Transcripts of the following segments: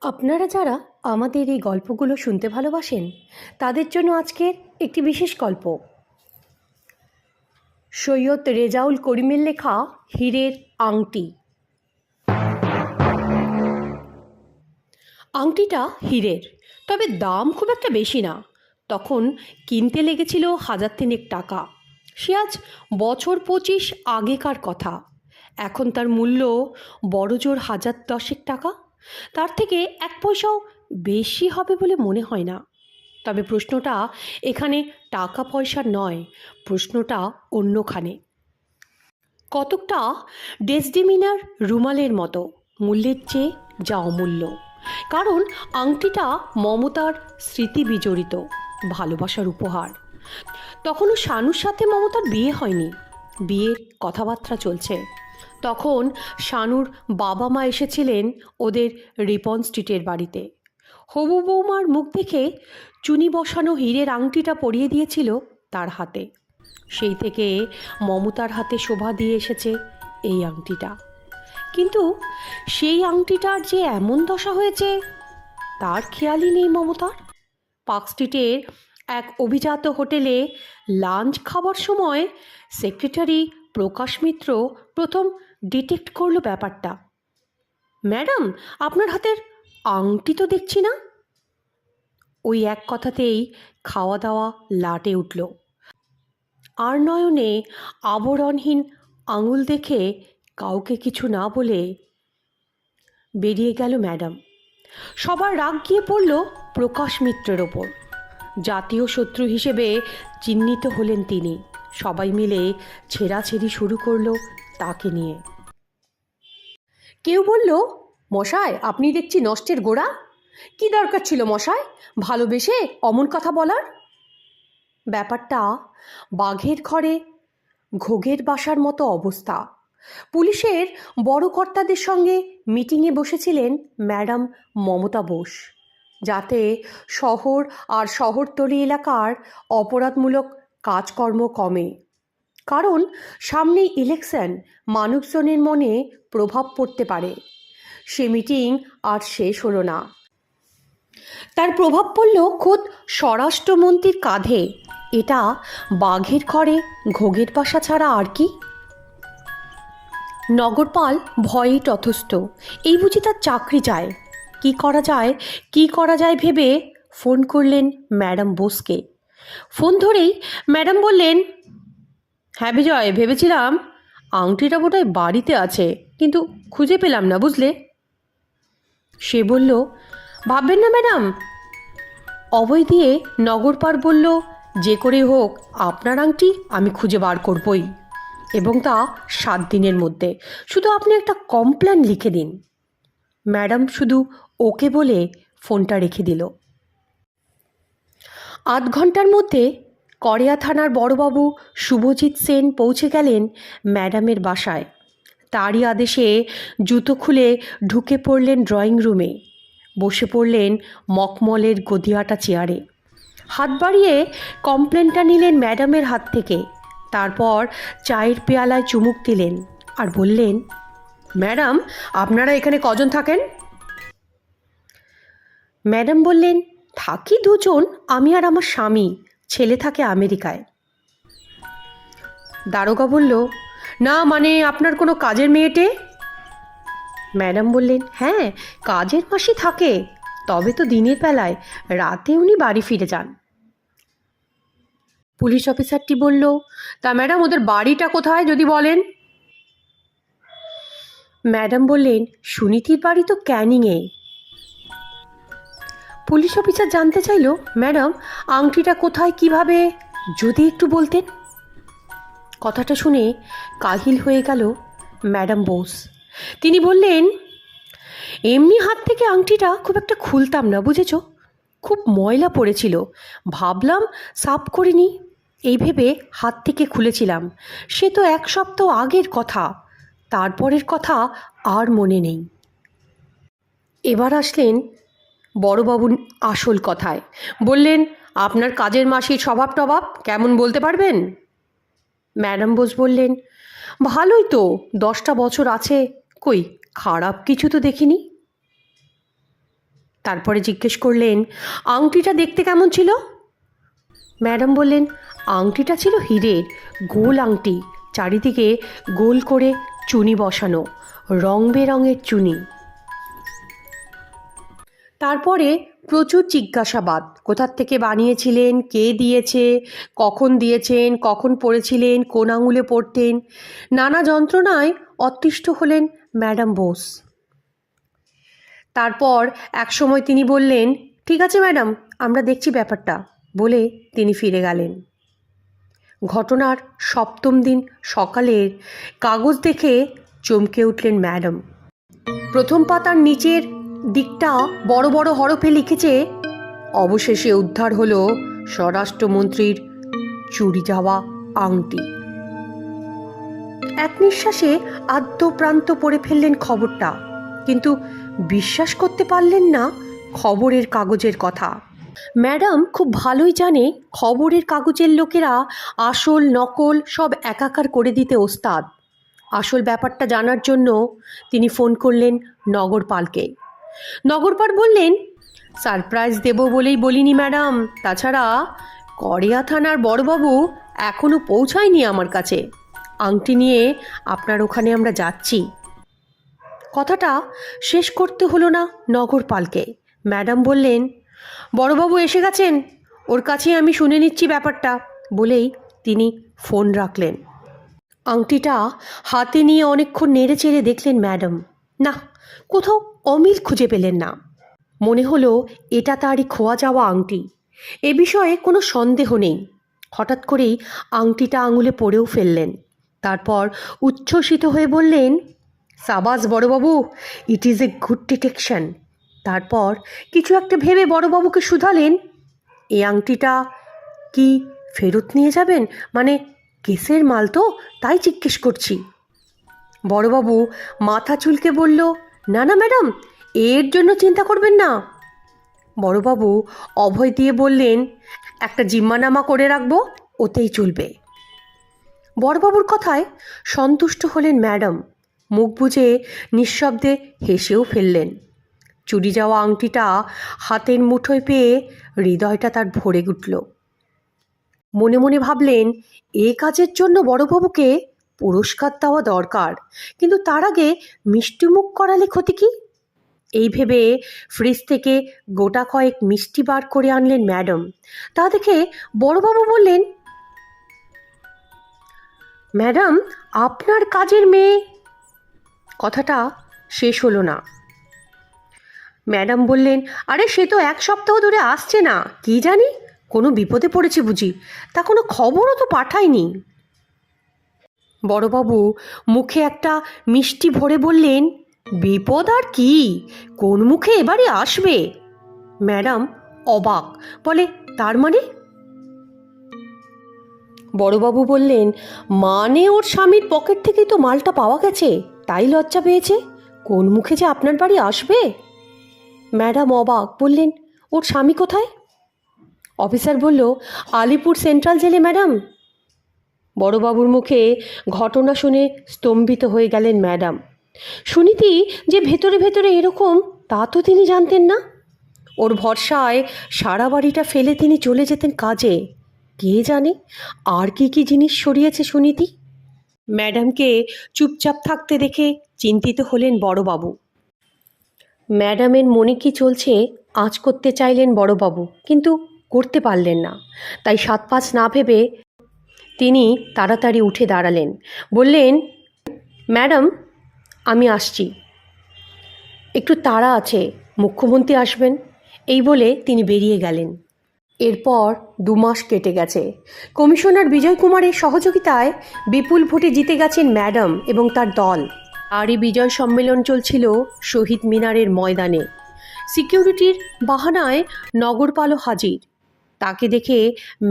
আপনারা যারা আমাদের এই গল্পগুলো শুনতে ভালোবাসেন তাদের জন্য আজকের একটি বিশেষ গল্প। সৈয়দ রেজাউল করিমের লেখা হীরের আংটি। আংটিটা হীরের, তবে দাম খুব একটা বেশি না। তখন কিনতে লেগেছিল 1,000 টাকা। সে আজ বছর 25 আগেকার কথা। এখন তার মূল্য বড়জোর 1010 টাকা। তার থেকে 1 পয়সাও বেশি হবে বলে মনে হয় না। তবে প্রশ্নটা এখানে টাকা পয়সার নয়, প্রশ্নটা অন্যখানে। কতকটা ডেসডেমিনার রুমালের মতো, মূল্যের চেয়ে যা অমূল্য। কারণ আংটিটা মমতার স্মৃতি বিজড়িত, ভালোবাসার উপহার। তখনও শানুর সাথে মমতার বিয়ে হয়নি, বিয়ের কথাবার্তা চলছে। তখন শানুর বাবা মা এসেছিলেন ওদের রিপন স্ট্রিটের বাড়িতে। হবু বৌমার মুখ দেখে চুনি বসানো হীরের আংটিটা পরিয়ে দিয়েছিল তার হাতে। সেই থেকে মমতার হাতে শোভা দিয়ে এসেছে এই আংটিটা। কিন্তু সেই আংটিটার যে এমন দশা হয়েছে তার খেয়ালই নেই মমতার। পার্ক স্ট্রিটের এক অভিজাত হোটেলে লাঞ্চ খাবার সময় সেক্রেটারি প্রকাশ মিত্র প্রথম ডিটেক্ট করলো ব্যাপারটা। ম্যাডাম, আপনার হাতের আংটি তো দেখছি না। ওই এক কথাতেই খাওয়া দাওয়া লাটে উঠল। আর নয়নে আবরণহীন আঙুল দেখে কাউকে কিছু না বলে বেরিয়ে গেল ম্যাডাম। সবার রাগ গিয়ে পড়ল প্রকাশ মিত্রের ওপর। জাতীয় শত্রু হিসেবে চিহ্নিত হলেন তিনি। সবাই মিলে ছেঁড়াছেড়ি শুরু করলো তাকে নিয়ে। কেউ বলল, মশাই আপনি দেখছি নষ্টের গোড়া। কি দরকার ছিল মশাই ভালোবেসে অমন কথা বলার? ব্যাপারটা বাঘের ঘরে ঘোগের বাসার মতো অবস্থা। পুলিশের বড় কর্তাদের সঙ্গে মিটিংয়ে বসেছিলেন ম্যাডাম মমতা বোস, যাতে শহর আর শহরতলি এলাকার অপরাধমূলক কাজকর্ম কমে। কারণ সামনেই ইলেকশন, মানুষজনের মনে প্রভাব পড়তে পারে। সে মিটিং আর শেষ হলো না। তার প্রভাব পড়ল খোদ স্বরাষ্ট্রমন্ত্রীর কাঁধে। এটা বাঘের ঘরে ঘোগের বাসা ছাড়া আর কি? নগরপাল ভয়ে তথস্থ। এই বুঝি তার চাকরি যায়। কি করা যায় ভেবে ফোন করলেন ম্যাডাম বোসকে। ফোন ধরেই ম্যাডাম বললেন, হ্যাঁ বিজয়, ভেবেছিলাম আংটিটা বোধহয় বাড়িতে আছে, কিন্তু খুঁজে পেলাম না বুঝলে। সে বলল, ভাববেন না ম্যাডাম। অভয় দিয়ে নগরপাল বলল, যে করে হোক আপনার আংটি আমি খুঁজে বার করবই, এবং তা 7 দিনের মধ্যে। শুধু আপনি একটা কমপ্লেন লিখে দিন। ম্যাডাম শুধু ওকে বলে ফোনটা রেখে দিল। 8 ঘন্টার মধ্যে কড়িয়া থানার বড়বাবু শুভজিৎ সেন পৌঁছে গেলেন ম্যাডামের বাসায়। তারই আদেশে জুতো খুলে ঢুকে পড়লেন ড্রয়িং রুমে। বসে পড়লেন মখমলের গদিয়াটা চেয়ারে। হাত বাড়িয়ে কমপ্লেনটা নিলেন ম্যাডামের হাত থেকে। তারপর চায়ের পেয়ালায় চুমুক দিলেন আর বললেন, ম্যাডাম আপনারা এখানে কজন থাকেন? ম্যাডাম বললেন, থাকি 2 জন, আমি আর আমার স্বামী। ছেলে থাকে আমেরিকায়। দারোগা বলল, না মানে আপনার কোনো কাজের মেয়েটে? ম্যাডাম বললেন, হ্যাঁ কাজের মাসি থাকে, তবে তো দিনের বেলায়, রাতে উনি বাড়ি ফিরে যান। পুলিশ অফিসারটি বলল, তা ম্যাডাম ওদের বাড়িটা কোথায় যদি বলেন? ম্যাডাম বললেন, সুনীতির বাড়ি তো ক্যানিংয়ে। পুলিশ অফিসার জানতে চাইল, ম্যাডাম আংটিটা কোথায় কিভাবে যদি একটু বলতেন। কথাটা শুনে কাহিল হয়ে গেল ম্যাডাম বোস। তিনি বললেন, এমনি হাত থেকে আংটিটা খুব একটা খুলতাম না বুঝেছ, খুব ময়লা পড়েছিল, ভাবলাম সাফ করিনি, এই ভেবে হাত থেকে খুলেছিলাম। সে তো 1 সপ্তাহ আগের কথা, তারপরের কথা আর মনে নেই। এবার আসলেন বড়বাবুর আসল কথায়। বললেন, আপনার কাজের মাসির স্বভাব টভাব কেমন বলতে পারবেন? ম্যাডাম বোস বললেন, ভালোই তো, 10টা বছর আছে, কই খারাপ কিছু তো দেখিনি। তারপরে জিজ্ঞেস করলেন, আংটিটা দেখতে কেমন ছিল? ম্যাডাম বললেন, আংটিটা ছিল হীরের, গোল আংটি, চারিদিকে গোল করে চুনি বসানো, রং বেরঙের চুনি। তারপরে প্রচুর জিজ্ঞাসাবাদ, কোথার থেকে বানিয়েছিলেন, কে দিয়েছে, কখন দিয়েছেন, কখন পড়েছিলেন, কোন আঙুলে পড়তেন। নানা যন্ত্রণায় অতিষ্ঠ হলেন ম্যাডাম বোস। তারপর একসময় তিনি বললেন, ঠিক আছে ম্যাডাম, আমরা দেখছি ব্যাপারটা, বলে তিনি ফিরে গেলেন। ঘটনার 7ম দিন সকালের কাগজ দেখে চমকে উঠলেন ম্যাডাম। প্রথম পাতার নিচের দিকটা বড় বড় হরফে লিখেছে, অবশেষে উদ্ধার হলো স্বরাষ্ট্রমন্ত্রীর চুরি যাওয়া আংটি। এক নিঃশ্বাসে আদ্যপ্রান্ত পড়ে ফেললেন খবরটা, কিন্তু বিশ্বাস করতে পারলেন না খবরের কাগজের কথা। ম্যাডাম খুব ভালোই জানে খবরের কাগজের লোকেরা আসল নকল সব একাকার করে দিতে ওস্তাদ। আসল ব্যাপারটা জানার জন্য তিনি ফোন করলেন নগরপালকে। নগরপাল বললেন, সারপ্রাইজ দেব বলেই বলিনি ম্যাডাম, তাছাড়া কড়িয়া থানার বড়বাবু এখনও পৌঁছায়নি আমার কাছে, আংটি নিয়ে আপনার ওখানে আমরা যাচ্ছি। কথাটা শেষ করতে হলো না নগরপালকে। ম্যাডাম বললেন, বড়বাবু এসে গেছেন, ওর কাছেই আমি শুনে নিচ্ছি ব্যাপারটা, বলেই তিনি ফোন রাখলেন। আংটিটা হাতে নিয়ে অনেকক্ষণ নেড়ে চেড়ে দেখলেন ম্যাডাম। না, কোথাও অমিল খুঁজে পেলেন না। মনে হলো এটা তারই খোয়া যাওয়া আংটি, এ বিষয়ে কোনো সন্দেহ নেই। হঠাৎ করেই আংটিটা আঙুলে পড়েও ফেললেন। তারপর উচ্ছ্বসিত হয়ে বললেন, সাবাস বড়বাবু, it is a good detection. তারপর কিছু একটা ভেবে বড়বাবুকে শুধালেন, এই আংটিটা কি ফেরত নিয়ে যাবেন? মানে কেসের মাল তো, তাই জিজ্ঞেস করছি। বড়বাবু মাথা চুলকে বলল, না না ম্যাডাম, এর জন্য চিন্তা করবেন না। বড়বাবু অভয় দিয়ে বললেন, একটা জিম্মানামা করে রাখবো, ওতেই চলবে। বড়বাবুর কথায় সন্তুষ্ট হলেন ম্যাডাম, মুখ বুজে নিঃশব্দে হেসেও ফেললেন। চুরি যাওয়া আংটিটা হাতের মুঠোয় পেয়ে হৃদয়টা তার ভরে উঠল। মনে মনে ভাবলেন, এ কাজের জন্য বড়বাবুকে পুরস্কার দেওয়া দরকার, কিন্তু তার আগে মিষ্টিমুখ করালে ক্ষতি কি? এই ভেবে ফ্রিজ থেকে গোটা কয়েক মিষ্টি বার করে আনলেন ম্যাডাম। তা দেখে বড়বাবু বললেন, ম্যাডাম, আপনার কাজের মেয়ে। কথাটা শেষ হলো না। ম্যাডাম বললেন, আরে সে তো 1 সপ্তাহ ধরে আসছে না, কি জানি কোনো বিপদে পড়েছে বুঝি, তা কোনো খবরও তো পাঠায়নি। বড়বাবু মুখে একটা মিষ্টি ভরে বললেন, বিপদ আর কি, কোন মুখে এবারে আসবে? ম্যাডাম অবাক, বলে, তার মানে? বড়বাবু বললেন, মানে ওর স্বামীর পকেট থেকেই তো মালটা পাওয়া গেছে, তাই লজ্জা পেয়েছে, কোন মুখে যে আপনার বাড়ি আসবে? ম্যাডাম অবাক, বললেন, ওর স্বামী কোথায়? অফিসার বলল, আলিপুর সেন্ট্রাল জেলে ম্যাডাম। বড়বাবুর মুখে ঘটনা শুনে স্তম্ভিত হয়ে গেলেন ম্যাডাম। সুনীতি যে ভেতরে ভেতরে এরকম তা তো তিনি জানতেন না। ওর ভরসায় সারা বাড়িটা ফেলে তিনি চলে যেতেন কাজে, কে জানে আর কি কি জিনিস সরিয়েছে সুনীতি। ম্যাডামকে চুপচাপ থাকতে দেখে চিন্তিত হলেন বড়বাবু। ম্যাডামের মনে কি চলছে আঁচ করতে চাইলেন বড়বাবু, কিন্তু করতে পারলেন না। তাই 7-5 না ভেবে তিনি তাড়াতাড়ি উঠে দাঁড়ালেন, বললেন, ম্যাডাম আমি আসছি, একটু তাড়া আছে, মুখ্যমন্ত্রী আসবেন। এই বলে তিনি বেরিয়ে গেলেন। এরপর 2 মাস কেটে গেছে। কমিশনার বিজয় কুমারের সহযোগিতায় বিপুল ভোটে জিতে গেছেন ম্যাডাম এবং তার দল। আর এই বিজয় সম্মেলন চলছিল শহীদ মিনারের ময়দানে। সিকিউরিটির বাহানায় নগরপালও হাজির। তাকে দেখে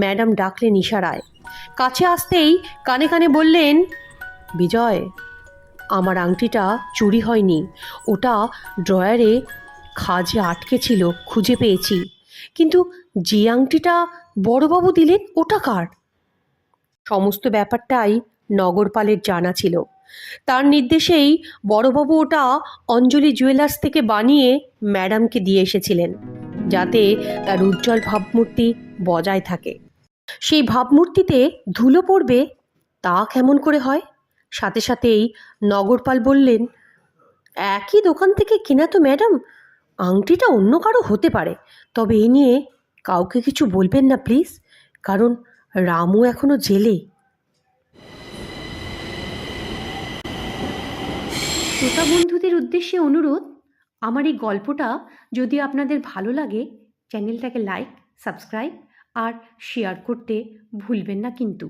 ম্যাডাম ডাকলেন ইশারায়। কাছে আসতেই কানে কানে বললেন, বিজয়, আমার আংটিটা চুরি হয়নি, ওটা ড্রয়ারে খাজে আটকে ছিল, খুঁজে পেয়েছি, কিন্তু যে আংটিটা বড়বাবু দিলেন ওটা কার? সমস্ত ব্যাপারটাই নগরপালের জানা ছিল। তার নির্দেশেই বড়বাবু ওটা অঞ্জলি জুয়েলার্স থেকে বানিয়ে ম্যাডামকে দিয়ে এসেছিলেন, যাতে তার উজ্জ্বল ভাবমূর্তি বজায় থাকে। সেই ভাবমূর্তিতে ধুলো পড়বে তা কেমন করে হয়? সাথে সাথেই নগরপাল বললেন, একই দোকান থেকে কেনা তো ম্যাডাম, আংটিটা অন্য কারো হতে পারে, তবে এ নিয়ে কাউকে কিছু বলবেন না প্লিজ, কারণ রামু এখনো জেলে। শ্রোতা বন্ধুদের উদ্দেশ্যে অনুরোধ, আমার এই গল্পটা যদি আপনাদের ভালো লাগে, চ্যানেলটাকে লাইক, সাবস্ক্রাইব আর শেয়ার করতে ভুলবেন না কিন্তু।